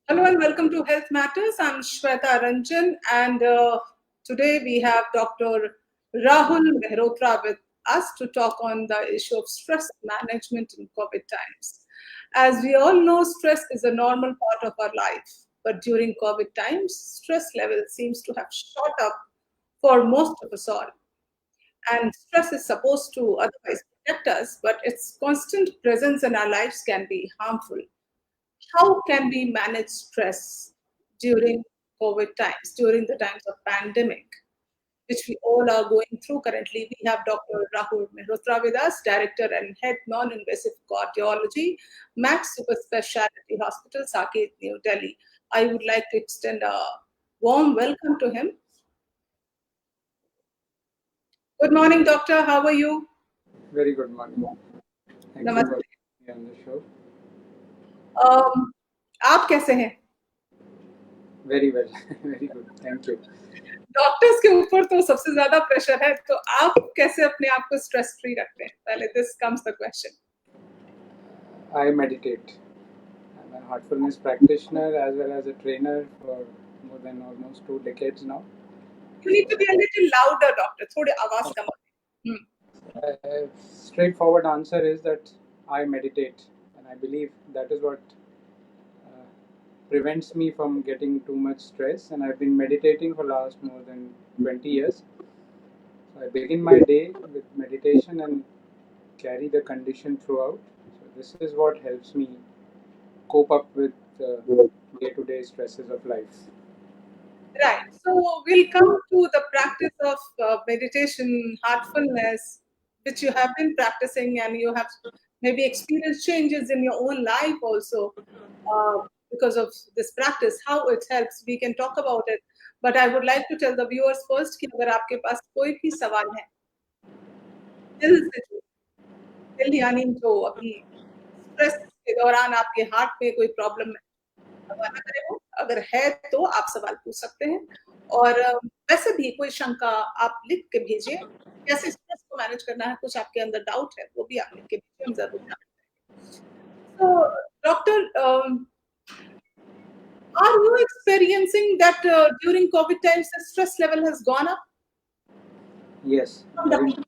Hello and welcome to Health Matters. I'm Shweta Ranjan, and today we have Dr. Rahul Mehrotra with us to talk on the issue of stress management in COVID times. As we all know, stress is a normal part of our life, but during COVID times, stress level seems to have shot up for most of us all. And stress is supposed to otherwise protect us, but its constant presence in our lives can be harmful. How can we manage stress during COVID times, during the times of pandemic, which we all are going through currently? We have Dr. Rahul Mehrotra with us, Director and Head Non-Invasive Cardiology, Max Super Specialty Hospital, Saket, New Delhi. I would like to extend a warm welcome to him. Good morning, doctor. How are you? Very good morning. Thank you for नमस्ते. being on the show. आप कैसे हैं? Very well. Very good. Thank you. Doctors के ऊपर तो सबसे ज्यादा pressure है, तो आप कैसे अपने आप को स्ट्रेस फ्री रखते हैं? पहले this comes the question. I meditate. I'm a heartfulness practitioner as well as a trainer for more than almost 2 decades now. You need to be a little louder, doctor. थोड़ी आवाज कम हो. Straightforward answer is that I meditate, and I believe that is what uh, prevents me from getting too much stress. And I've been meditating for last more than 20 years. So I begin my day with meditation and carry the condition throughout. So this is what helps me cope up with day-to-day stresses of life. Right. So we'll come to the practice of meditation, heartfulness, which you have been practicing, and you have maybe experienced changes in your own life also because of this practice. How it helps, we can talk about it. But I would like to tell the viewers first कि अगर आपके पास कोई भी सवाल है दिल से जो दिल यानी जो अभी स्ट्रेस के दौरान आपके हार्ट में कोई प्रॉब्लम है, भगवान ना करे हो, अगर है तो आप सवाल पूछ सकते हैं। और वैसे भी कोई शंका आप लिख के भेजिए, कैसे स्ट्रेस को मैनेज करना है, कुछ आपके अंदर डाउट है, वो भी आप लिख के भेजिए, हम ज़रूर जानेंगे। So, doctor, are you experiencing that during COVID times the stress level has gone up? Yes, From very the much.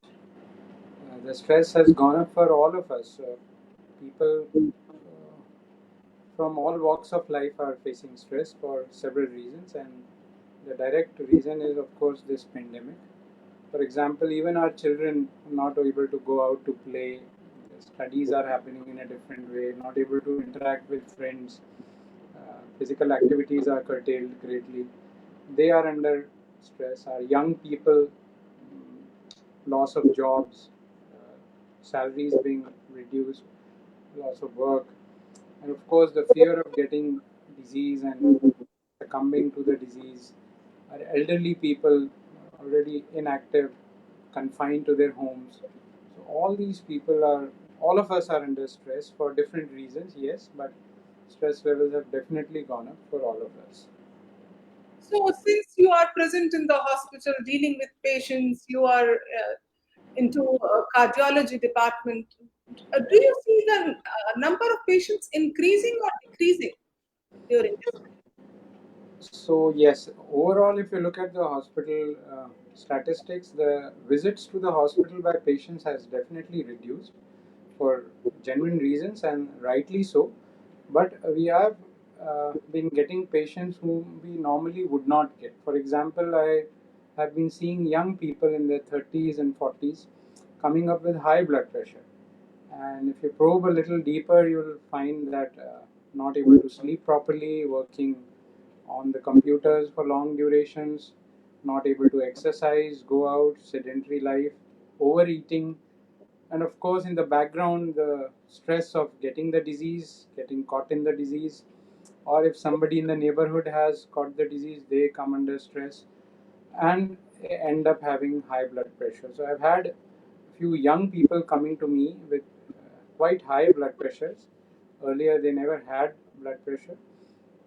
The stress has gone up for all of us. People from all walks of life are facing stress for several reasons, and the direct reason is, of course, this pandemic. For example, even our children are not able to go out to play. Studies are happening in a different way, not able to interact with friends. Physical activities are curtailed greatly. They are under stress. Our young people, loss of jobs, salaries being reduced, loss of work, and of course the fear of getting disease and succumbing to the disease. Our elderly people already inactive, confined to their homes. So all of us are under stress for different reasons, yes, but stress levels have definitely gone up for all of us. So, since you are present in the hospital dealing with patients, you are into cardiology department. Do you see the number of patients increasing or decreasing during this time? So yes, overall, if you look at the hospital statistics, the visits to the hospital by patients has definitely reduced for genuine reasons and rightly so. But we have been getting patients whom we normally would not get. For example, I have been seeing young people in their 30s and 40s coming up with high blood pressure. And if you probe a little deeper, you'll find that not able to sleep properly, working on the computers for long durations, not able to exercise, go out, sedentary life, overeating, and of course, in the background, the stress of getting the disease, getting caught in the disease, or if somebody in the neighborhood has caught the disease, they come under stress and end up having high blood pressure. So I've had a few young people coming to me with quite high blood pressures. Earlier, they never had blood pressure,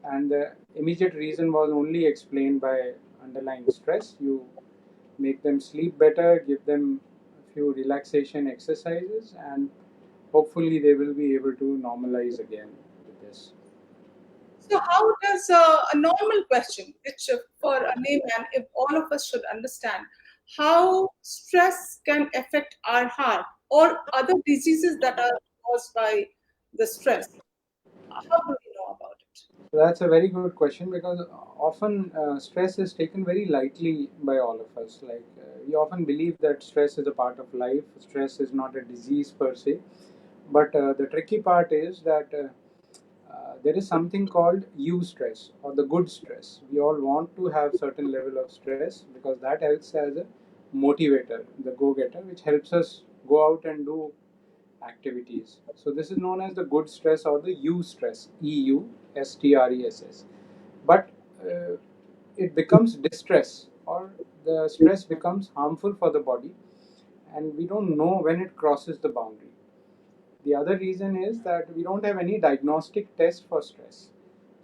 and the immediate reason was only explained by underlying stress. You make them sleep better, give them a few relaxation exercises, and hopefully they will be able to normalize again with this. So, how does a normal question, which for a layman, if all of us should understand, how stress can affect our heart or other diseases that are caused by the stress? How do we know about it? So that's a very good question because often stress is taken very lightly by all of us. Like we often believe that stress is a part of life. Stress is not a disease per se. But the tricky part is that there is something called eustress or the good stress. We all want to have certain level of stress because that acts as a motivator, the go-getter, which helps us go out and do activities. So this is known as the good stress or the U stress, EUSTRESS. But uh, it becomes distress or the stress becomes harmful for the body, and we don't know when it crosses the boundary. The other reason is that we don't have any diagnostic test for stress.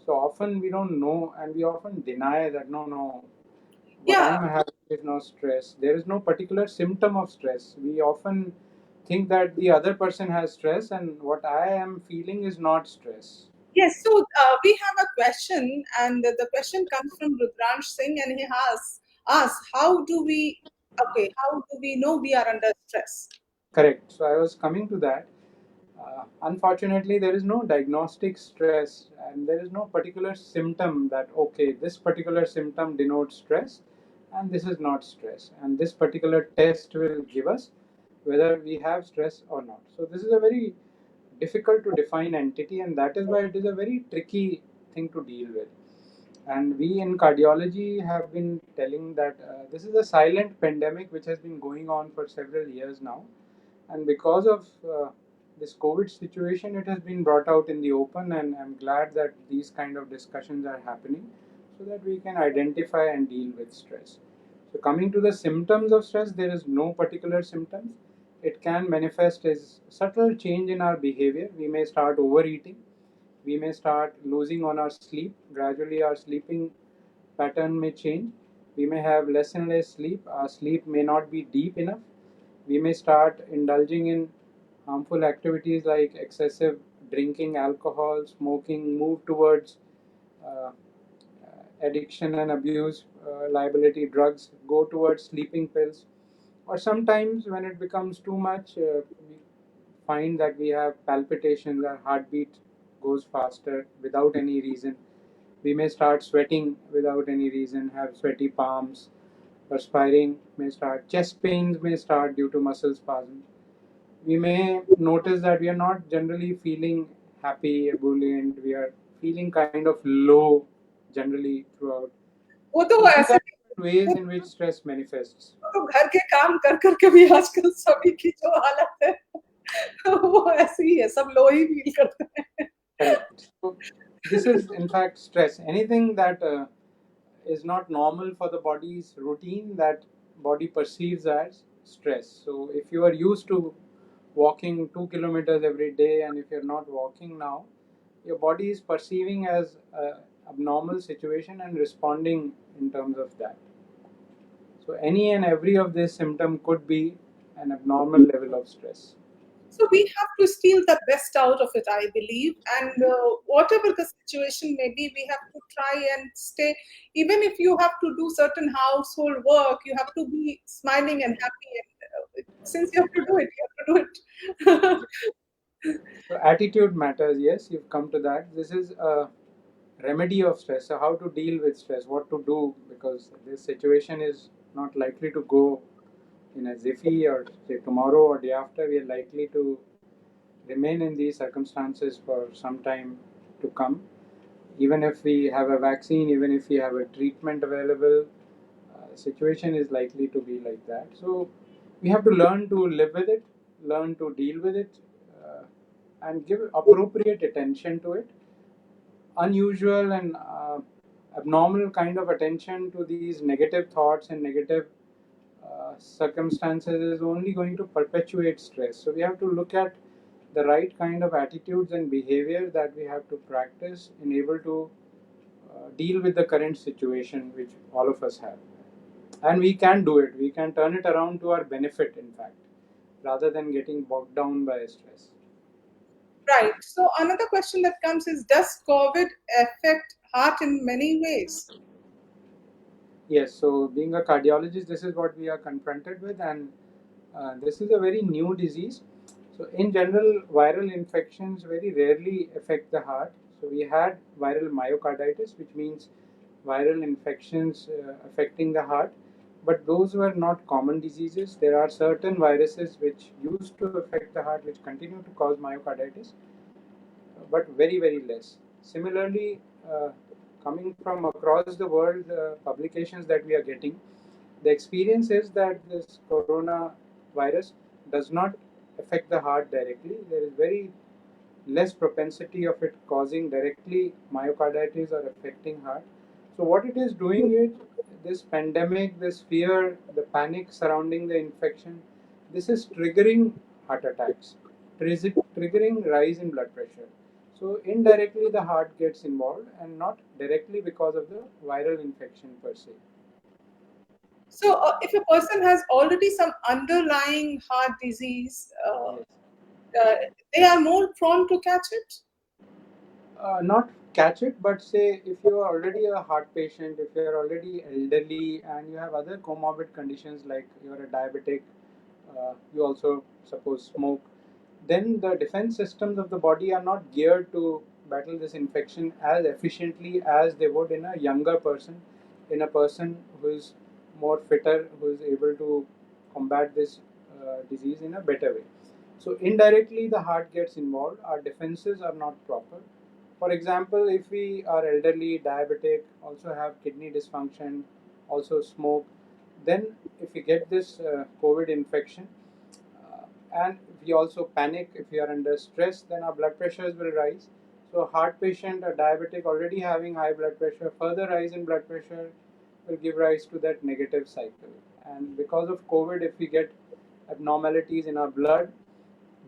So often we don't know and we often deny that no, what I Yeah, am having is no stress. There is no particular symptom of stress. We often think that the other person has stress and what I am feeling is not stress. yes. So we have a question, and the question comes from Rudransh Singh, and he asks us, how do we, okay, how do we know we are under stress? Correct. So I was coming to that. Unfortunately, there is no diagnostic stress, and there is no particular symptom that, okay, this particular symptom denotes stress, and this is not stress. And this particular test will give us whether we have stress or not. So, this is a very difficult to define entity, and that is why it is a very tricky thing to deal with. And we in cardiology have been telling that this is a silent pandemic which has been going on for several years now, and because of this COVID situation, it has been brought out in the open, and I'm glad that these kind of discussions are happening so that we can identify and deal with stress. So, coming to the symptoms of stress, there is no particular symptoms. It can manifest as subtle change in our behavior. We may start overeating. We may start losing on our sleep. Gradually, our sleeping pattern may change. We may have less and less sleep. Our sleep may not be deep enough. We may start indulging in harmful activities like excessive drinking, alcohol, smoking, move towards uh, addiction and abuse, liability, drugs, go towards sleeping pills. Or sometimes when it becomes too much, we find that we have palpitations, our heartbeat goes faster without any reason. We may start sweating without any reason, have sweaty palms, perspiring may start, chest pains may start due to muscle spasms. We may notice that we are not generally feeling happy, ebullient, we are feeling kind of low generally throughout. वो तो So वो these ऐसे are different ways in which stress manifests. तो घर के काम कर कर के भी आजकल सभी की जो हालत है वो ऐसी ही है, सब लो ही फील करते हैं। Correct. So this is in fact stress. Anything that is not normal for the body's routine, that body perceives as stress. So if you are used to walking 2 kilometers every day, and if you're not walking now, your body is perceiving as a abnormal situation and responding in terms of that. So any and every of this symptom could be an abnormal level of stress. So we have to steal the best out of it, I believe. And whatever the situation may be, we have to try and stay. Even if you have to do certain household work, you have to be smiling and happy. And since you have to do it, you have to do it. So attitude matters. Yes, you've come to that. This is a remedy of stress. So how to deal with stress, what to do, because this situation is not likely to go in a jiffy or say tomorrow or day after. We are likely to remain in these circumstances for some time to come. Even if we have a vaccine, even if we have a treatment available, situation is likely to be like that. So we have to learn to live with it, learn to deal with it, and give appropriate attention to it. Unusual and abnormal kind of attention to these negative thoughts and negative circumstances is only going to perpetuate stress. So we have to look at the right kind of attitudes and behavior that we have to practice in able to deal with the current situation which all of us have. And we can do it. We can turn it around to our benefit, in fact, rather than getting bogged down by stress. Right. So another question that comes is, does COVID affect heart in many ways? Yes, so being a cardiologist, this is what we are confronted with, and this is a very new disease. So, in general, viral infections very rarely affect the heart. So, we had viral myocarditis, which means viral infections affecting the heart, but those were not common diseases. There are certain viruses which used to affect the heart, which continue to cause myocarditis, but very, very less. Similarly, coming from across the world, publications that we are getting, the experience is that this coronavirus does not affect the heart directly. There is very less propensity of it causing directly myocarditis or affecting heart. So what it is doing is this pandemic, this fear, the panic surrounding the infection, this is triggering heart attacks, triggering rise in blood pressure. So indirectly the heart gets involved and not directly because of the viral infection per se. So if a person has already some underlying heart disease, Yes. uh, they are more prone to catch it. Not catch it, but say if you are already a heart patient, if you are already elderly, and you have other comorbid conditions like you are a diabetic, you also suppose smoke, then the defense systems of the body are not geared to battle this infection as efficiently as they would in a younger person, in a person who is more fitter, who is able to combat this disease in a better way. So indirectly, the heart gets involved. Our defenses are not proper. For example, if we are elderly, diabetic, also have kidney dysfunction, also smoke, then if we get this COVID infection, and we also panic, if we are under stress, then our blood pressures will rise. So a heart patient, a diabetic already having high blood pressure, further rise in blood pressure will give rise to that negative cycle. And because of COVID, if we get abnormalities in our blood,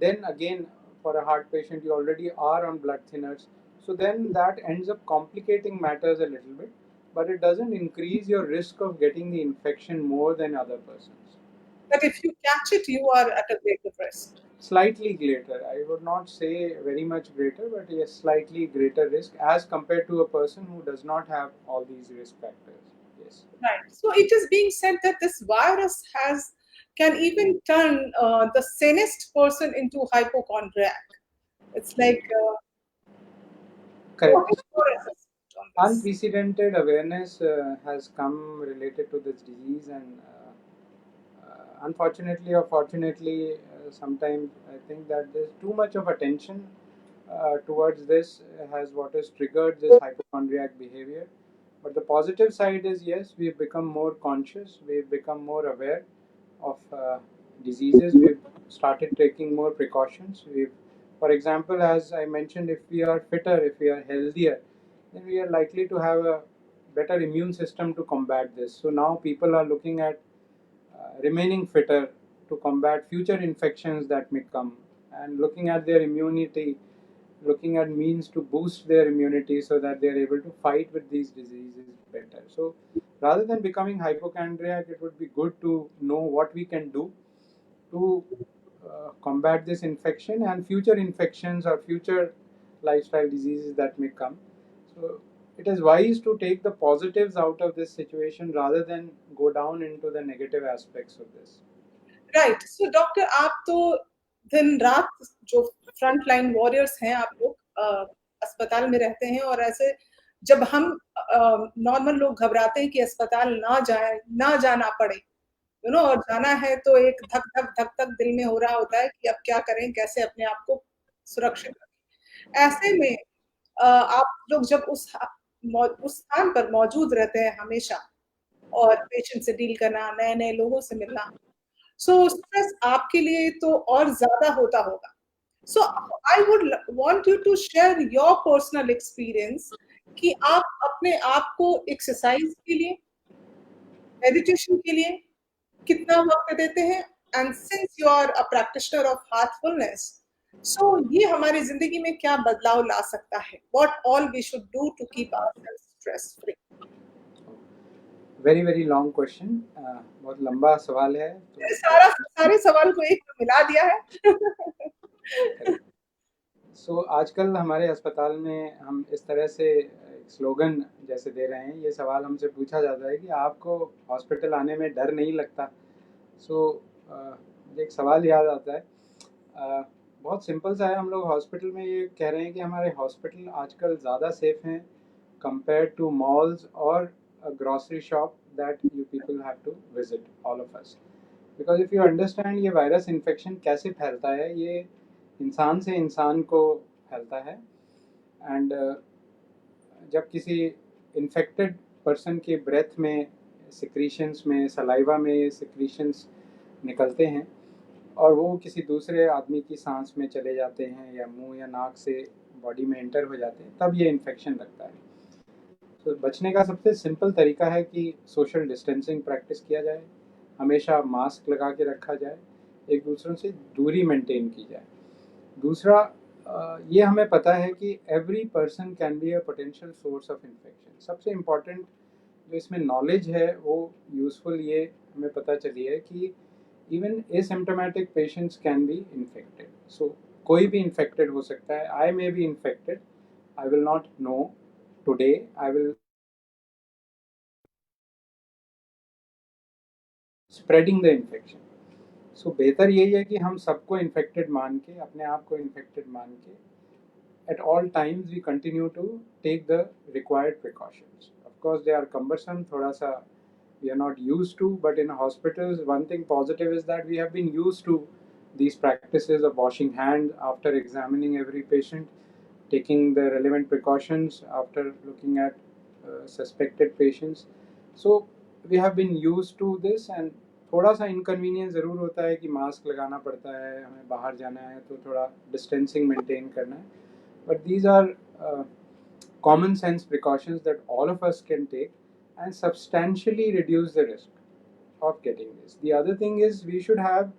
then again, for a heart patient, you already are on blood thinners. So then that ends up complicating matters a little bit, but it doesn't increase your risk of getting the infection more than other persons. But if you catch it, you are at a greater risk. Slightly greater. I would not say very much greater, but yes, slightly greater risk as compared to a person who does not have all these risk factors. Yes. Right. So it is being said that this virus has can even turn the sanest person into hypochondriac. It's like, what Correct. is your assessment on this? Unprecedented awareness has come related to this disease, and unfortunately or fortunately, sometimes I think that there's too much of attention towards this has what has triggered this hypochondriac behavior. But the positive side is yes, we've become more conscious, we've become more aware of diseases, we've started taking more precautions. We've, for example, as I mentioned, if we are fitter, if we are healthier, then we are likely to have a better immune system to combat this. So now people are looking at remaining fitter to combat future infections that may come, and looking at their immunity, looking at means to boost their immunity so that they are able to fight with these diseases better. So rather than becoming hypochondriac, it would be good to know what we can do to combat this infection and future infections or future lifestyle diseases that may come. So it is wise to take the positives out of this situation rather than go down into the negative aspects of this. Right so doctor आप तो दिन रात जो front line warriors हैं आप लोग अस्पताल में रहते हैं और ऐसे जब हम नॉर्मल लोग घबराते हैं कि अस्पताल ना जाए ना जाना पड़े यू नो और जाना है तो एक धक धक दिल में हो रहा होता है कि अब क्या करें कैसे अपने आप को सुरक्षित रखें ऐसे में आप लोग जब उस स्थान पर मौजूद रहते हैं हमेशा और पेशेंट से डील करना नए नए लोगों से मिलना सो स्ट्रेस आपके लिए तो और ज़्यादा होता होगा। So I would want you to share your personal experience कि आप अपने आप को एक्सरसाइज के लिए, मेडिटेशन के लिए कितना वक़्त देते हैं? And since you are a practitioner of heartfulness, so ये हमारी ज़िंदगी में क्या बदलाव ला सकता है? What all we should do to keep ourselves stress free? Very very long question, बहुत लंबा सवाल है तो सारे सवाल को एक में मिला दिया है। आजकल हमारे अस्पताल में हम इस तरह से स्लोगन जैसे दे रहे हैं, ये सवाल हमसे पूछा जाता है कि आपको हॉस्पिटल आने में डर नहीं लगता। मुझे एक सवाल याद आता है, बहुत सिंपल सा है। हम लोग हॉस्पिटल में ये कह रहे हैं कि हमारे हॉस्पिटल आजकल ज़्यादा सेफ हैं कंपेयर टू मॉल्स और grocery shop that you people have to visit, all of us. Because if you understand ये वायरस इन्फेक्शन कैसे फैलता है, ये इंसान से इंसान को फैलता है। एंड जब किसी इन्फेक्टेड पर्सन के ब्रेथ में, सिक्रीशंस में, सलाइवा में सिक्रीशंस निकलते हैं और वो किसी दूसरे आदमी की सांस में चले जाते हैं या मुंह या नाक से बॉडी में एंटर हो जाते हैं, तब ये इन्फेक्शन लगता है। तो बचने का सबसे सिंपल तरीका है कि सोशल डिस्टेंसिंग प्रैक्टिस किया जाए, हमेशा मास्क लगा के रखा जाए, एक दूसरों से दूरी मेंटेन की जाए। दूसरा, ये हमें पता है कि every person can be a potential source of infection. सबसे इम्पॉर्टेंट जो इसमें नॉलेज है वो यूज़फुल, ये हमें पता चली है कि even asymptomatic patients can be infected. So कोई भी इन्फेक्टेड हो सकता है। I may be infected, I will not know today, I will spreading the infection. बेहतर यही है कि हम सबको इन्फेक्टेड मान के, अपने आप को इन्फेक्टेड मान के, at all times we continue to take the required precautions. Of course they are cumbersome, thoda sa we are not used to, but in hospitals one thing positive is that we have been used to these practices of washing hands after examining every patient, taking the relevant precautions after looking at suspected patients. So we have been used to this, and थोड़ा सा inconvenience ज़रूर होता है कि mask लगाना पड़ता है, हमें बाहर जाना है तो थोड़ा डिस्टेंसिंग मेंटेन करना है। But these are common sense precautions that all of us can take and substantially reduce the risk of getting this. The other thing is we should have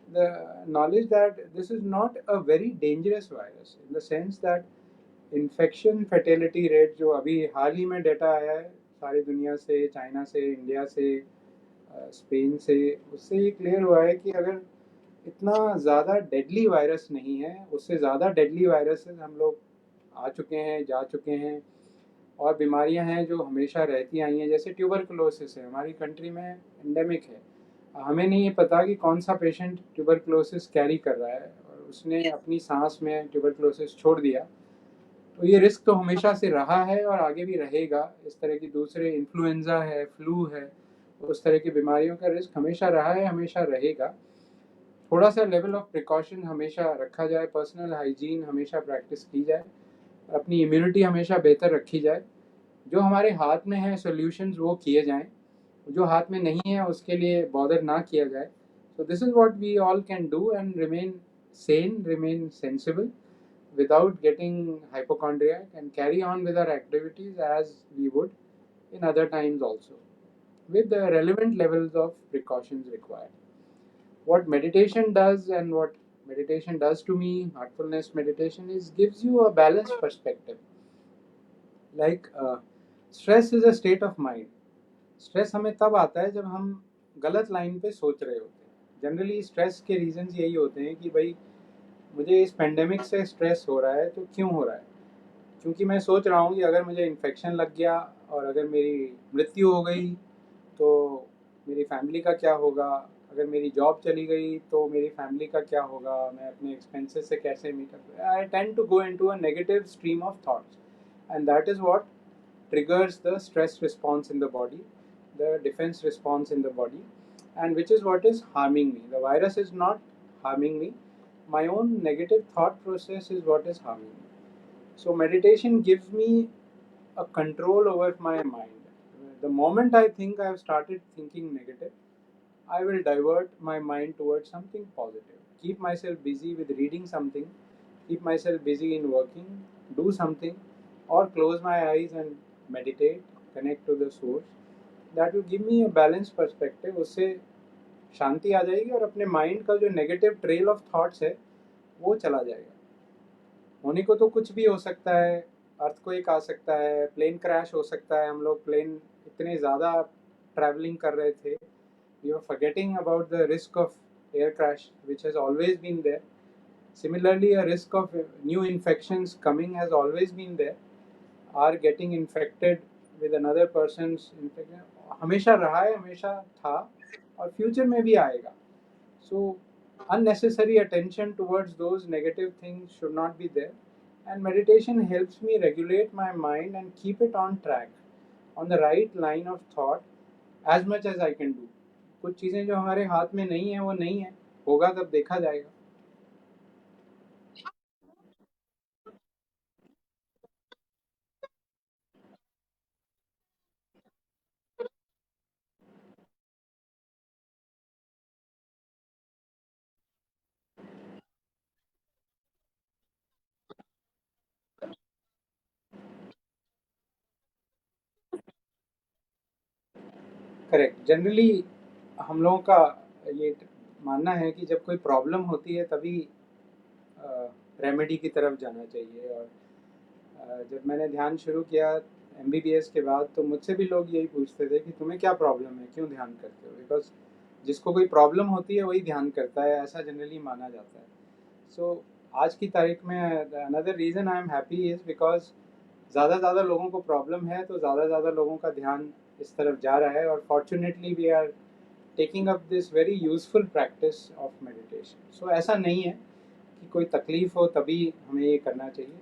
the knowledge that this is not a very dangerous virus, in the sense that infection fertility rate जो अभी हाल ही में data आया है सारी दुनिया से, China से, India से, स्पेन से, उससे ये क्लियर हुआ है कि अगर इतना ज़्यादा डेडली वायरस नहीं है, उससे ज़्यादा डेडली वायरसेस हम लोग आ चुके हैं, जा चुके हैं। और बीमारियां हैं जो हमेशा रहती आई हैं, जैसे ट्यूबरकुलोसिस है, हमारी कंट्री में एंडेमिक है। हमें नहीं पता कि कौन सा पेशेंट ट्यूबरकुलोसिस कैरी कर रहा है और उसने अपनी सांस में ट्यूबरकुलोसिस छोड़ दिया, तो ये रिस्क तो हमेशा से रहा है और आगे भी रहेगा। इस तरह की दूसरे इन्फ्लुएंजा है, फ्लू है, उस तरह की बीमारियों का रिस्क हमेशा रहा है, हमेशा रहेगा। थोड़ा सा लेवल ऑफ प्रिकॉशन हमेशा रखा जाए, पर्सनल हाइजीन हमेशा प्रैक्टिस की जाए, अपनी इम्यूनिटी हमेशा बेहतर रखी जाए। जो हमारे हाथ में है सॉल्यूशंस वो किए जाएं, जो हाथ में नहीं है उसके लिए बॉदर ना किया जाए। So this is what we all can do and remain sane, remain sensible without getting hypochondriac, and carry on with our activities as we would in other times also, with the relevant levels of precautions required. What meditation does, and what meditation does to me, heartfulness meditation, is gives you a balanced perspective. Like stress is a state of mind. Stress हमें तब आता है जब हम गलत line पे सोच रहे होते हैं। जनरली स्ट्रेस के रीजंस यही होते हैं कि भाई मुझे इस पेंडेमिक से स्ट्रेस हो रहा है, तो क्यों हो रहा है? क्योंकि मैं सोच रहा हूँ कि अगर मुझे इन्फेक्शन लग गया और अगर मेरी मृत्यु हो गई तो मेरी फैमिली का क्या होगा, अगर मेरी जॉब चली गई तो मेरी फैमिली का क्या होगा, मैं अपने एक्सपेंसेस से कैसे meet up. I tend to go into a negative stream of thoughts, and that is what triggers the stress response in the body, the defense response in the body, and which is what is harming me. The virus is not harming me. My own negative thought process is what is harming me. So meditation gives me a control over my mind. The moment I think I have started thinking negative, I will divert my mind towards something positive. Keep myself busy with reading something, keep myself busy in working, do something, or close my eyes and meditate, connect to the source. That will give me a balanced perspective. उससे शांति आ जाएगी और अपने mind का जो negative trail of thoughts है वो चला जाएगा। होने को तो कुछ भी हो सकता है, अर्थक्वेक आ सकता है, प्लेन क्रैश हो सकता है। हम लोग प्लेन इतने ज़्यादा ट्रैवलिंग कर रहे थे, we were forgetting about the risk of air crash which has always been there. Similarly, a risk of new infections coming has always been there. Are getting infected with another person's infection हमेशा रहा है, हमेशा था, और future में भी आएगा. So unnecessary attention towards those negative things should not be there. And meditation helps me regulate my mind and keep it on track, on the right line of thought as much as I can do. कुछ चीज़ें जो हमारे हाथ में नहीं है वो नहीं है, होगा तब देखा जाएगा. करेक्ट. जनरली हम लोगों का ये मानना है कि जब कोई प्रॉब्लम होती है तभी रेमेडी की तरफ जाना चाहिए. और जब मैंने ध्यान शुरू किया MBBS के बाद, तो मुझसे भी लोग यही पूछते थे कि तुम्हें क्या प्रॉब्लम है, क्यों ध्यान करते हो. बिकॉज जिसको कोई प्रॉब्लम होती है वही ध्यान करता है, ऐसा जनरली माना जाता है. सो आज की तारीख में another reason I am happy is because ज़्यादा लोगों को प्रॉब्लम है, तो ज़्यादा लोगों का ध्यान इस तरफ जा रहा है. और fortunately we are taking up this very useful practice of meditation. So ऐसा नहीं है कि कोई तकलीफ हो तभी हमें ये करना चाहिए.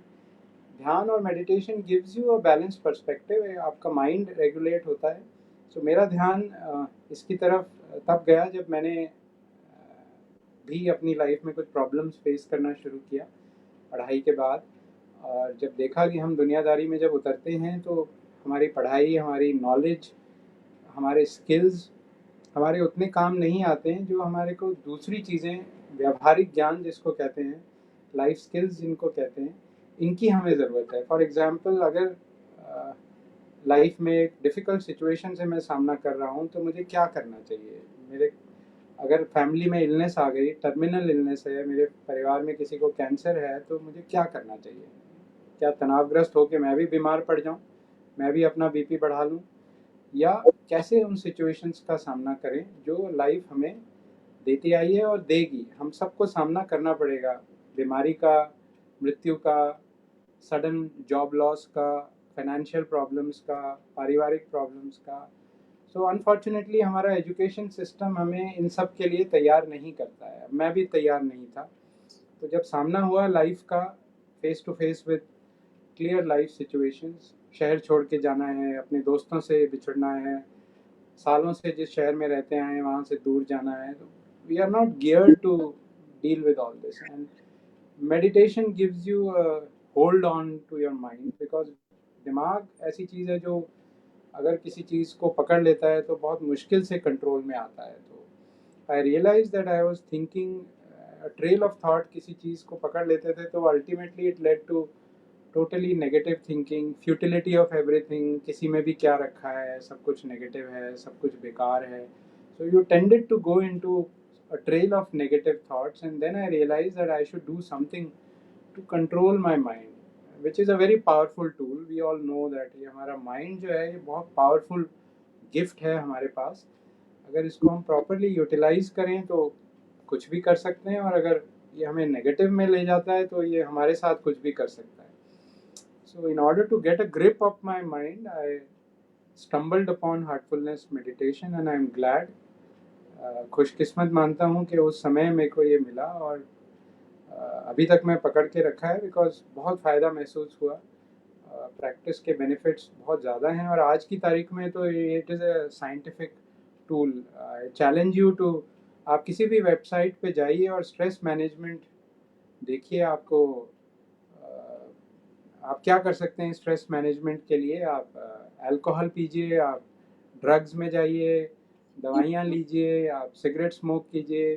ध्यान और meditation gives you a balance perspective. आपका माइंड रेगुलेट होता है. सो मेरा ध्यान इसकी तरफ तब गया जब मैंने भी अपनी लाइफ में कुछ प्रॉब्लम्स फेस करना शुरू किया पढ़ाई के बाद. और जब देखा कि हम दुनियादारी में जब उतरते हैं तो हमारी पढ़ाई, हमारी नॉलेज, हमारे स्किल्स हमारे उतने काम नहीं आते हैं जो हमारे को दूसरी चीज़ें, व्यावहारिक ज्ञान जिसको कहते हैं, लाइफ स्किल्स जिनको कहते हैं, इनकी हमें ज़रूरत है. फॉर एग्ज़ाम्पल, अगर लाइफ में एक डिफ़िकल्ट सिचुएशन से मैं सामना कर रहा हूँ तो मुझे क्या करना चाहिए. मेरे अगर फैमिली में इलनेस आ गई, टर्मिनल इलनेस है, मेरे परिवार में किसी को कैंसर है, तो मुझे क्या करना चाहिए. क्या तनावग्रस्त होकर मैं भी बीमार पड़ जाऊँ, मैं भी अपना BP बढ़ा लूँ, या कैसे उन सिचुएशंस का सामना करें जो लाइफ हमें देती आई है और देगी. हम सबको सामना करना पड़ेगा, बीमारी का, मृत्यु का, सडन जॉब लॉस का, फाइनेंशियल प्रॉब्लम्स का, पारिवारिक प्रॉब्लम्स का. सो अनफॉर्चुनेटली हमारा एजुकेशन सिस्टम हमें इन सब के लिए तैयार नहीं करता है. मैं भी तैयार नहीं था. तो जब सामना हुआ लाइफ का, face to face with clear life situations, शहर छोड़ के जाना है, अपने दोस्तों से बिछड़ना है, सालों से जिस शहर में रहते आए हैं वहाँ से दूर जाना है, तो we are not geared to deal with all this. And meditation gives you hold on to your mind, because दिमाग ऐसी चीज़ है जो अगर किसी चीज़ को पकड़ लेता है तो बहुत मुश्किल से कंट्रोल में आता है. तो I realise that I was thinking trail of thought. किसी चीज़ को पकड़ लेते थे तो ultimately it led to totally negative thinking, futility of everything. किसी में भी क्या रखा है, सब कुछ नेगेटिव है, सब कुछ बेकार है. So you tended to go into a trail of negative thoughts, and then I realized that I should do something to control my mind, which is a very powerful tool. We all know that ये हमारा mind जो है ये बहुत powerful gift है हमारे पास. अगर इसको हम properly utilize करें तो कुछ भी कर सकते हैं, और अगर ये हमें नेगेटिव में ले जाता है तो ये हमारे साथ कुछ भी कर सकता है. So in order to get a grip of my mind, I stumbled upon heartfulness meditation, and I am glad, खुशकिस्मत मानता हूँ कि उस समय मेरे को ये मिला. और अभी तक मैं पकड़ के रखा है बिकॉज बहुत फ़ायदा महसूस हुआ. प्रैक्टिस के बेनिफिट्स बहुत ज़्यादा हैं, और आज की तारीख में तो it is a scientific tool. I challenge you to, आप किसी भी वेबसाइट पे जाइए और स्ट्रेस मैनेजमेंट देखिए. आपको आप क्या कर सकते हैं स्ट्रेस मैनेजमेंट के लिए. आप अल्कोहल पीजिए, आप ड्रग्स में जाइए, दवाइयाँ लीजिए, आप सिगरेट स्मोक कीजिए,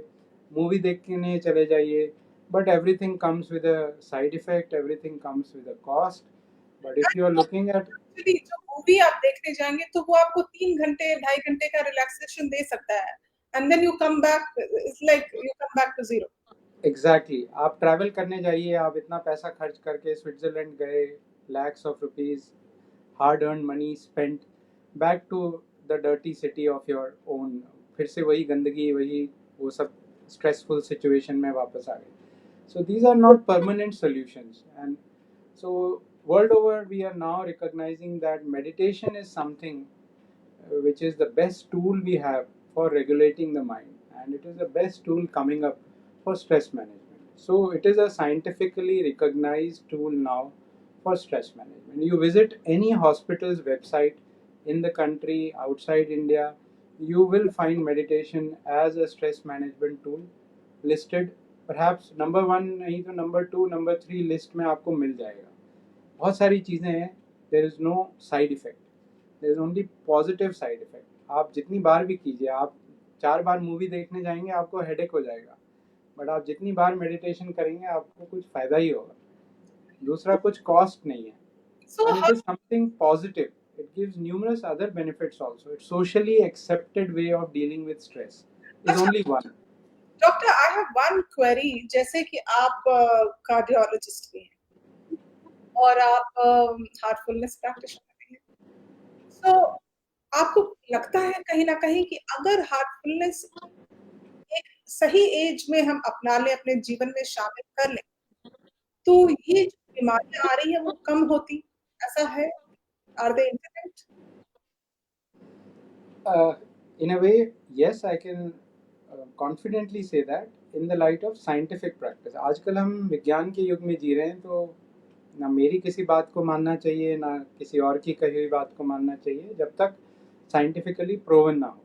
मूवी देखने चले जाइए. But everything comes with a side effect, everything comes with a cost. But if you are looking at, actually जो मूवी आप देखने जाएंगे तो वो आपको 3 घंटे 2.5 घंटे का रिलैक्सेशन दे सकता है, and then you come back, it's like you come back to zero. Exactly. आप ट्रैवल करने जाइए, आप इतना पैसा खर्च करके स्विट्ज़रलैंड गए, lakhs of rupees, hard earn money spent, back to the dirty city of your own. फिर से वही गंदगी, वही वो सब स्ट्रेसफुल सिचुएशन में वापस आ गए. So these are not permanent solutions. And so world over, we are now recognizing that meditation is something which is the best tool we have for regulating the mind, and it is the best tool coming up for stress management. So it is a scientifically recognized tool now for stress management. You visit any hospital's website in the country, outside India, you will find meditation as a stress management tool listed, perhaps number one नहीं तो number two number three list में आपको मिल जाएगा. बहुत सारी चीज़ें हैं. There is no side effect, there is only positive side effect. आप जितनी बार भी कीजिए, आप 4 बार मूवी देखने जाएंगे आपको हेडेक हो जाएगा, बट आप जितनी बार मेडिटेशन करेंगे आपको कुछ फ़ायदा ही होगा. दूसरा कुछ कॉस्ट नहीं है, So and it how, is something positive. It gives numerous other benefits also. It's socially accepted way of dealing with stress is अच्छा, only one. Doctor I have one query. जैसे कि आप कार्डियोलॉजिस्ट भी हैं और आप हार्टफुलनेस प्रैक्टिशनर भी हैं, सो आपको लगता है कहीं ना कहीं कि अगर हार्टफुलनेस एक सही एज में हम अपना लें, अपने जीवन में शामिल कर लें, तो ये जो बीमारियां आ रही है वो कम होती, ऐसा है? Are they internet? Uh, in a way, yes, I can confidently say that in the light of scientific practice. आजकल हम विज्ञान के युग में जी रहे हैं, तो ना मेरी किसी बात को मानना चाहिए ना किसी और की कही हुई बात को मानना चाहिए जब तक साइंटिफिकली प्रूवन ना हो.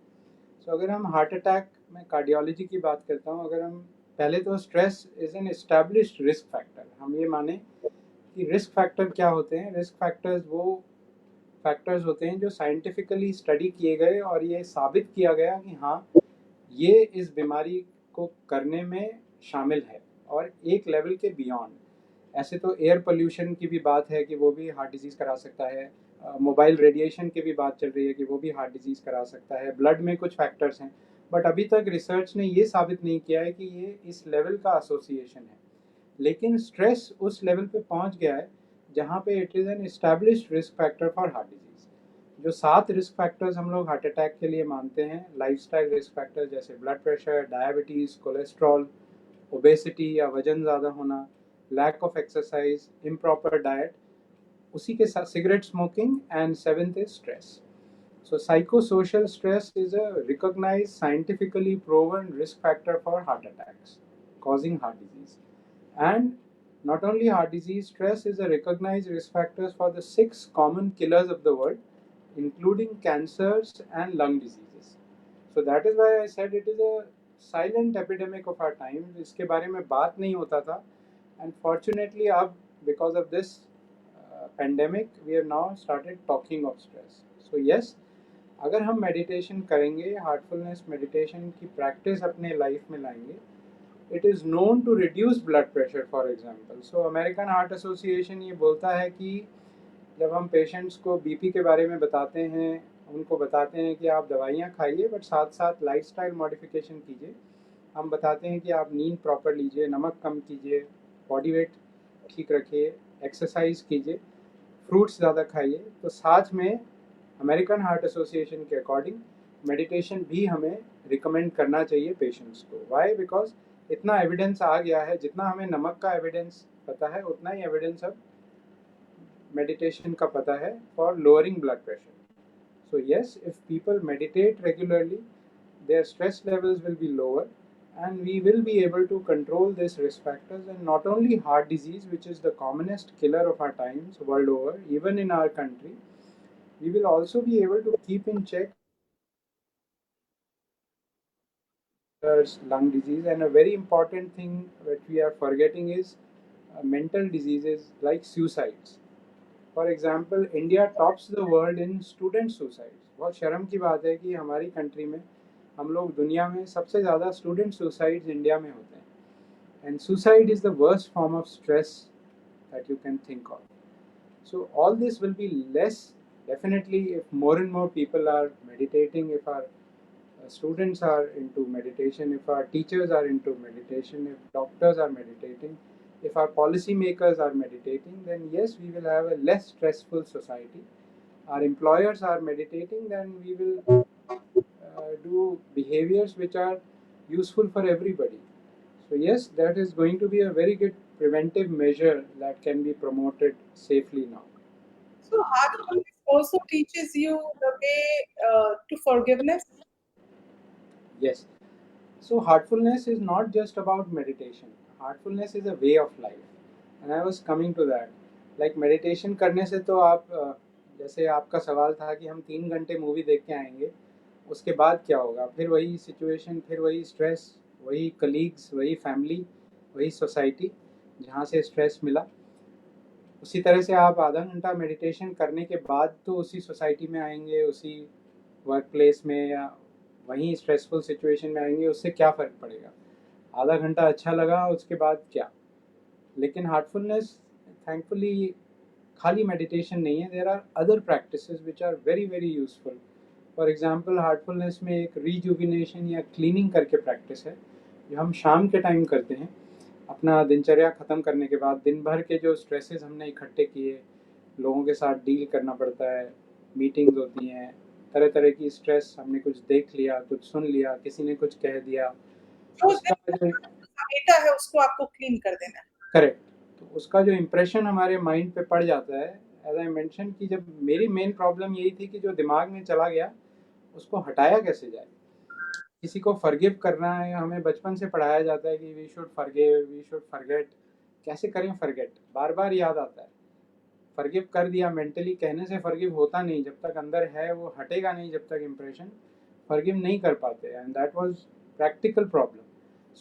सो अगर हम हार्ट अटैक में कार्डियोलॉजी की बात करता हूँ, अगर हम पहले तो stress is an established risk factor, हम ये माने कि रिस्क फैक्टर क्या होते हैं. रिस्क फैक्टर्स वो फैक्टर्स होते हैं जो साइंटिफिकली स्टडी किए गए और ये साबित किया गया कि हाँ, ये इस बीमारी को करने में शामिल है और एक लेवल के बियॉन्ड. ऐसे तो एयर पोल्यूशन की भी बात है कि वो भी हार्ट डिजीज़ करा सकता है. मोबाइल रेडिएशन की भी बात चल रही है कि वो भी हार्ट डिजीज़ करा सकता है. ब्लड में कुछ फैक्टर्स हैं, बट अभी तक रिसर्च ने ये साबित नहीं किया है कि ये इस लेवल का एसोसिएशन है. लेकिन स्ट्रेस उस लेवल पे पहुंच गया है जहाँ पे it is an established risk factor for heart disease. जो 7 रिस्क फैक्टर्स हम लोग हार्ट अटैक के लिए मानते हैं, लाइफस्टाइल रिस्क फैक्टर जैसे blood pressure, diabetes, cholesterol, obesity या वजन ज़्यादा होना, lack of exercise, improper diet, उसी के साथ cigarette smoking, and 7th is stress. So psychosocial stress is a recognized scientifically proven risk factor for heart attacks, causing heart disease. And not only heart disease, stress is a recognized risk factor for the 6 common killers of the world, including cancers and lung diseases. So that is why I said it is a silent epidemic of our time. इसके बारे में बात नहीं होता था, and fortunately अब because of this pandemic we have now started talking of stress. So yes, अगर हम मेडिटेशन करेंगे, हार्टफुलनेस मेडिटेशन की प्रैक्टिस अपने लाइफ में लाएंगे, it is known to reduce blood pressure for example. So American Heart Association ये बोलता है कि जब हम पेशेंट्स को बीपी के बारे में बताते हैं, उनको बताते हैं कि आप दवाइयाँ खाइए बट साथ साथ लाइफस्टाइल मॉडिफिकेशन कीजिए. हम बताते हैं कि आप नींद प्रॉपर लीजिए, नमक कम कीजिए, बॉडी वेट ठीक रखिए, एक्सरसाइज कीजिए, फ्रूट्स ज़्यादा खाइए. तो साथ में अमेरिकन हार्ट एसोसिएशन के अकॉर्डिंग मेडिटेशन भी हमें रिकमेंड करना चाहिए पेशेंट्स को. वाई? बिकॉज इतना एविडेंस आ गया है, जितना हमें नमक का एविडेंस पता है उतना ही एविडेंस अब मेडिटेशन का पता है for lowering blood pressure. So yes, if people meditate regularly, their stress levels will be lower and we will be able to control these risk factors. And not only heart disease, which is the commonest killer of our times world over, even in our country, we will also be able to keep in check lung disease. And a very important thing that we are forgetting is mental diseases like suicides. For example, India tops the world in student suicide. बहुत शर्म की बात है कि हमारी country में हम लोग दुनिया में सबसे ज़्यादा स्टूडेंट सुसाइड्स इंडिया में होते हैं. And suicide is the worst form of stress that you can think of. So all this will be less definitely if more and more people are meditating, if our students are into meditation, if our teachers are into meditation, if doctors are meditating, if our policy makers are meditating, then yes, we will have a less stressful society. Our employers are meditating, then we will do behaviors which are useful for everybody. So yes, that is going to be a very good preventive measure that can be promoted safely now. So heartfulness also teaches you the way to forgiveness. Yes. So heartfulness is not just about meditation. Heartfulness is a way of life. And I was coming to that. Like meditation करने से तो आप जैसे आपका सवाल था कि हम 3 घंटे मूवी देख के आएंगे, उसके बाद क्या होगा? फिर वही सिचुएशन, फिर वही स्ट्रेस, वही कलीग्स, वही फैमिली, वही सोसाइटी जहाँ से स्ट्रेस मिला। उसी तरह से आप आधा घंटा मेडिटेशन करने के बाद तो उसी सोसाइटी में आएंगे, उसी वर्क प्लेस में या वहीं स्ट्रेसफुल सिचुएशन में आएंगे, उससे क्या फ़र्क पड़ेगा? आधा घंटा अच्छा लगा, उसके बाद क्या? लेकिन हार्टफुलनेस थैंकफुली खाली मेडिटेशन नहीं है, there are other practices which are very very useful. For example heartfulness में एक रिजुविनेशन या क्लीनिंग करके प्रैक्टिस है जो हम शाम के टाइम करते हैं। अपना दिनचर्या ख़त्म करने के बाद दिन भर के जो स्ट्रेसेस हमने इकट्ठे किए, लोगों के साथ डील करना पड़ता है, मीटिंग्स होती हैं, तरह तरह की स्ट्रेस, हमने कुछ देख लिया, कुछ सुन लिया, किसी ने कुछ कह दिया, जो उसका जो डेटा है उसको आपको क्लीन कर देना है। करेक्ट, तो उसका जो इम्प्रेशन हमारे माइंड पे पड़ जाता है, एज आई मेंशन कि जब मेरी मेन प्रॉब्लम यही थी कि जो दिमाग में चला गया उसको हटाया कैसे जाए। किसी को फॉरगिव करना है, हमें बचपन से पढ़ाया जाता है कि we should forgive, we should forget. कैसे करें फॉरगेट? बार बार याद आता है। फॉरगिव कर दिया, मेंटली कहने से फॉरगिव होता नहीं, जब तक अंदर है वो हटेगा नहीं, जब तक इम्प्रेशन फॉरगिव नहीं कर पाते, and that was practical problem.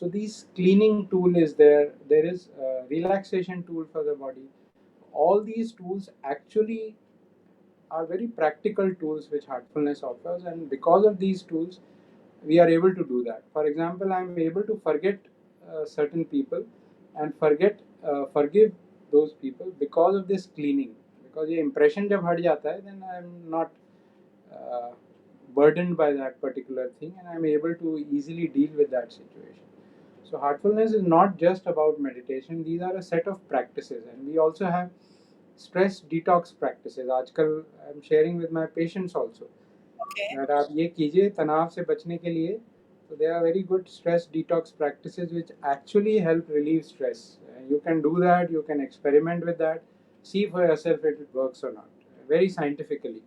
So these cleaning tool is there. There is a relaxation tool for the body. All these tools actually are very practical tools which heartfulness offers, and because of these tools, we are able to do that. For example, I am able to forget certain people and forgive those people because of this cleaning. Because ये impression जब हट जाता है, then I am not uh, burdened by that particular thing, and I am able to easily deal with that situation. So heartfulness is not just about meditation. These are a set of practices, and we also have stress detox practices. आजकल I am sharing with my patients also Okay. that आप ये कीजिए तनाव से बचने के लिए. So there are very good stress detox practices which actually help relieve stress. You can do that. You can experiment with that. See for yourself if it works or not. Very scientifically.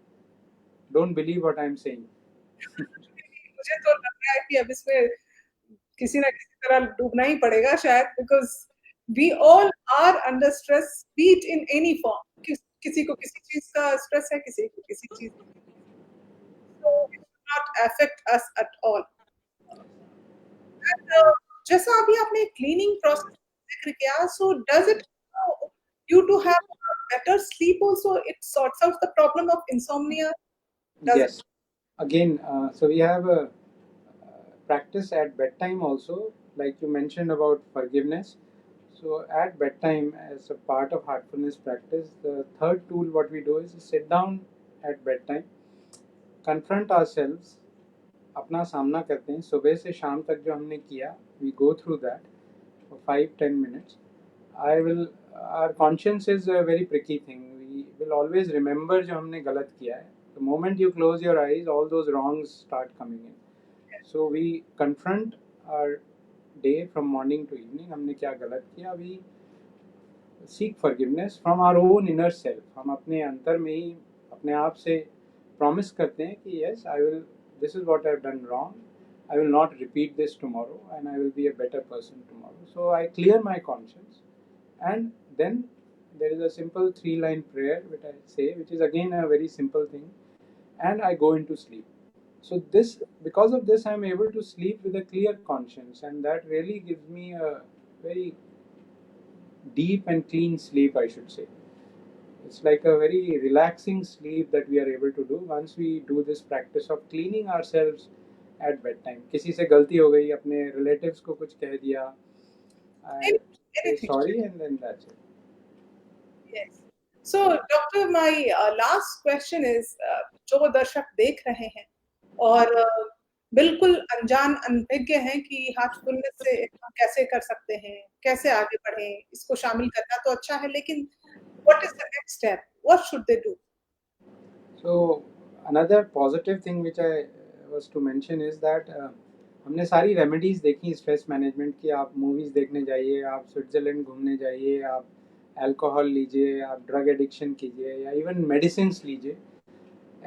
Don't believe what I am saying. मुझे तो लग रहा है कि अब इसमें किसी ना किसी तरह डूबना ही पड़ेगा शायद, because we all are under stress, be it in any form. किसी को किसी चीज का स्ट्रेस है, किसी को किसी चीज, so it will not affect us at all. And जैसा अभी आपने क्लीनिंग प्रोसेस जिक्र किया, so does it you to have better sleep also? It sorts out the problem of insomnia, does it? Yes. Again, so we have a practice at bedtime also, like you mentioned about forgiveness. So at bedtime, as a part of heartfulness practice, the third tool what we do is sit down at bedtime, confront ourselves, अपना सामना करते हैं सुबह से शाम तक जो हमने किया. We go through that for 5-10 minutes. I will. Our conscience is a very tricky thing. We will always remember जो हमने गलत किया है. The moment you close your eyes, all those wrongs start coming in. So we confront our day from morning to evening. हमने क्या गलत किया? We seek forgiveness from our own inner self. हम अपने अंतर में ही अपने आप से promise करते हैं कि yes, I will. This is what I have done wrong. I will not repeat this tomorrow, and I will be a better person tomorrow. So I clear my conscience, and then there is a simple 3-line prayer which I say, which is again a very simple thing, and I go into sleep. So this, because of this, I am able to sleep with a clear conscience, and that really gives me a very deep and clean sleep, I should say. It's like a very relaxing sleep that we are able to do once we do this practice of cleaning ourselves at bedtime. किसी से गलती हो गई, अपने relatives को कुछ कह दिया, I say Anything. sorry, and then that's it. Yes. So, Doctor, my last question is, जो दर्शक देख रहे हैं और बिल्कुल अनजान अनभिज्ञ हैं कि हार्टफुलनेस से हम कैसे कर सकते हैं, कैसे आगे बढ़ें, इसको शामिल करना तो अच्छा है, लेकिन what is the next step? What should they do? So another positive thing which I was to mention is that हमने सारी रेमेडीज़ देखी स्ट्रेस मैनेजमेंट की। आप मूवीज़ देखने जाइए, आप स्विट्ज़रलैंड घूमने जाइए, आप अल्कोहल लीजिए, आप ड्रग एडिक्शन कीजिए या इवन मेडिसिन्स लीजिए,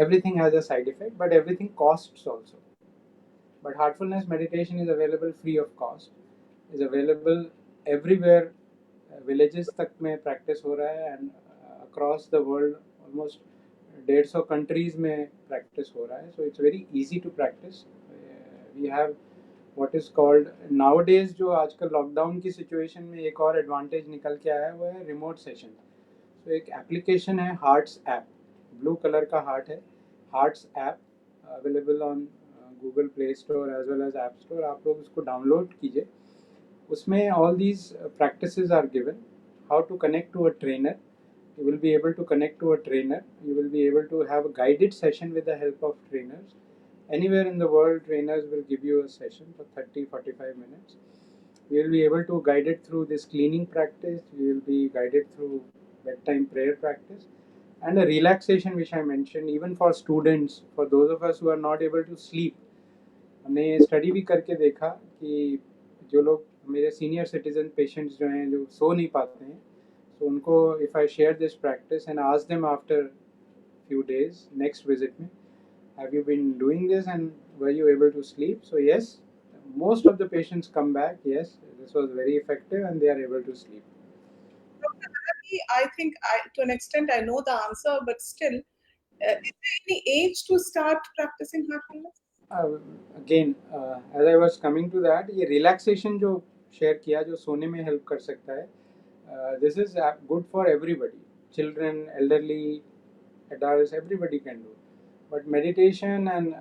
everything has a side effect, but everything costs also. But heartfulness meditation is available free of cost, is available everywhere. Villages तक में practice हो रहा है and across the world almost 150 countries में practice हो रहा है. So it's very easy to practice. We have what is called nowadays, जो आजकल लॉकडाउन की सिचुएशन में एक और एडवांटेज निकल के आया है वो है रिमोट सेशन. तो एक एप्लीकेशन है हार्ट्स ऐप, ब्लू कलर का हार्ट है, hearts app available on Google Play Store as well as app store. आप लोग उसको डाउनलोड कीजिए. उसमें all these practices are given. How to connect to a trainer. You will be able to connect to a trainer. You will be able to have a guided session with the help of trainers. Anywhere in the world, trainers will give you a session for 30-45 minutes. You will be able to guide it through this cleaning practice. You will be guided through bedtime prayer practice and a relaxation, which I mentioned, even for students, for those of us who are not able to sleep. हमने ये study भी करके देखा कि जो लोग मेरे senior citizen patients जो हैं जो सो नहीं पाते हैं, तो उनको if I share this practice and ask them after few days next visit में, have you been doing this and were you able to sleep? So yes, most of the patients come back, yes, this was very effective and they are able to sleep. Dr. Hanafi, I think to an extent I know the answer, but still, is there any age to start practicing heartfulness? Again as I was coming to that, ये relaxation जो share किया जो सोने में help कर सकता है, this is good for everybody, children, elderly, adults, everybody can do. But meditation and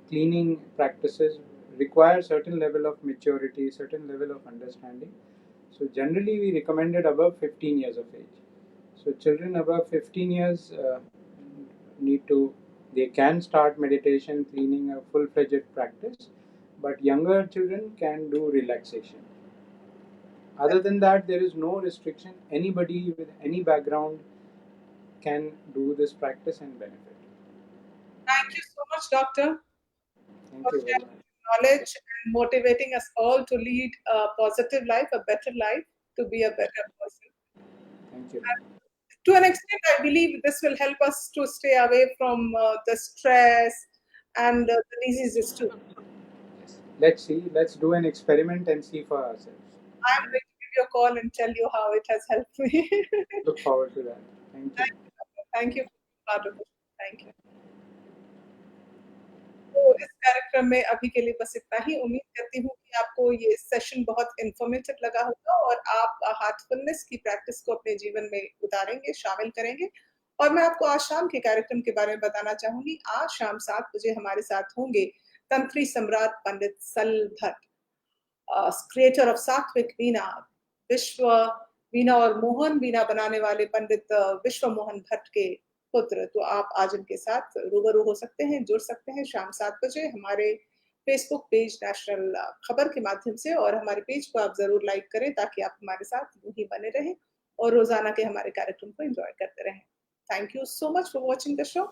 cleaning practices require certain level of maturity, certain level of understanding. So generally we recommend it above 15 years of age. So children above 15 years need to, they can start meditation, cleaning, a full-fledged practice, but younger children can do relaxation. Other than that, there is no restriction. Anybody with any background can do this practice and benefit. Thank you so much, Doctor, Thank for you very sharing much. knowledge and motivating us all to lead a positive life, a better life, to be a better person. Thank you. And to an extent, I believe this will help us to stay away from the stress and the diseases too. Yes. Let's see. Let's do an experiment and see for ourselves. I'm going to give you a call and tell you how it has helped me. Look forward to that. Thank you. Thank you, Doctor. Thank you for being part of it. Thank you. तो इस कार्यक्रम में अभी के लिए बस इतना ही. उम्मीद करती हूँ कि आपको ये सेशन बहुत इन्फॉर्मेटिव लगा होगा और आप हार्टफुलनेस की प्रैक्टिस को अपने जीवन में उतारेंगे, शामिल करेंगे. और मैं आपको आज शाम के कार्यक्रम के बारे में बताना चाहूँगी. आज शाम 7 बजे हमारे साथ होंगे तंत्री सम्राट पंडित सल भट्ट, क्रिएटर ऑफ सात्विक वीणा, विश्व वीणा और मोहन वीणा बनाने वाले पंडित विश्व मोहन भट्ट के पुत्र. तो आप आज उनके साथ रूबरू हो सकते हैं, जुड़ सकते हैं शाम 7 बजे हमारे फेसबुक पेज नेशनल खबर के माध्यम से. और हमारे पेज को आप ज़रूर लाइक करें ताकि आप हमारे साथ यूँ ही बने रहें और रोज़ाना के हमारे कार्यक्रम को एन्जॉय करते रहें. Thank you so much for watching the show.